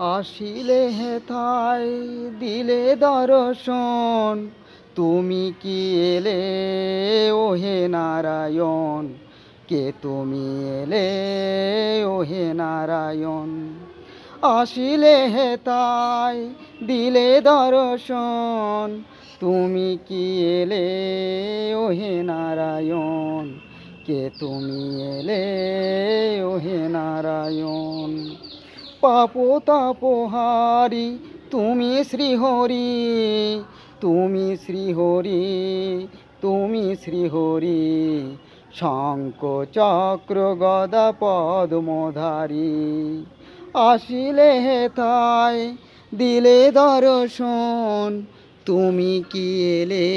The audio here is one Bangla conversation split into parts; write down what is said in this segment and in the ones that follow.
আসিলে হেথায় দিলে দর্শন, তুমি কি এলে ওহে নারায়ণ, কে তুমি এলে ওহে নারায়ণ। আসিলে হেথায় দিলে দর্শন, তুমি কি এলে ওহে নারায়ণ, কে তুমি এলে ওহে নারায়ণ। পাপ তাপহারি তুমি শ্রীহরি, তুমি শ্রীহরি, তুমি শ্রীহরি, শঙ্খ চক্র গদা পদ্মধারী। আসিলে হেথায় দিলে দর্শন, তুমি কি এলে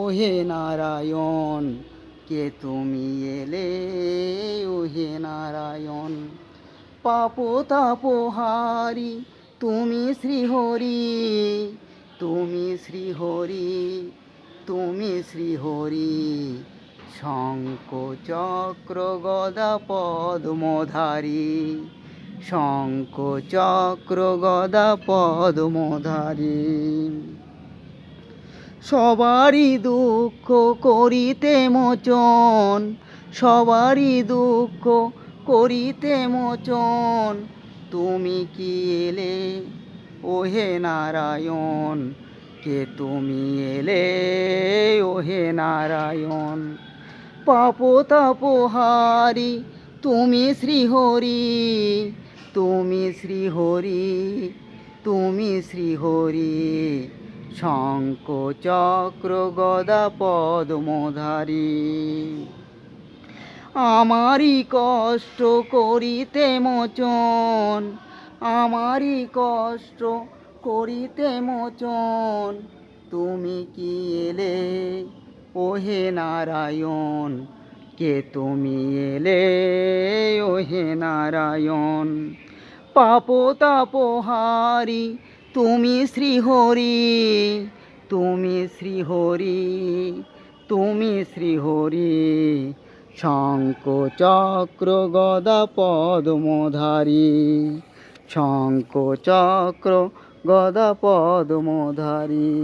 ওহে নারায়ণ, কে তুমি এলে ওহে নারায়ণ। পাপ তাপহারি তুমি শ্রীহরি, তুমি শ্রীহরি, তুমি শ্রীহরি, শঙ্খ চক্র গদা পদ্মধারী, শঙ্খ চক্র গদা পদ্মধারী। সবারই দুঃখ করিতে মোচন, সবারই দুঃখ করিতে মোচন, তুমি কি এলে ওহে নারায়ণ, কে তুমি এলে ওহে নারায়ণ। পাপ তাপহারি তুমি শ্রীহরি, তুমি শ্রীহরি, তুমি শ্রীহরি, শঙ্খ চক্র গদা পদ্মধারী। আমারই কষ্ট করিতে মোচন, আমারই কষ্ট করিতে মোচন, তুমি কি এলে ওহে নারায়ণ, কে তুমি এলে ওহে নারায়ণ। পাপ তাপহারি তুমি শ্রীহরি, তুমি শ্রীহরি, তুমি শ্রীহরি, শঙ্খ চক্র গদা পদ্মধারী, শঙ্খ চক্র গদা পদ্মধারী।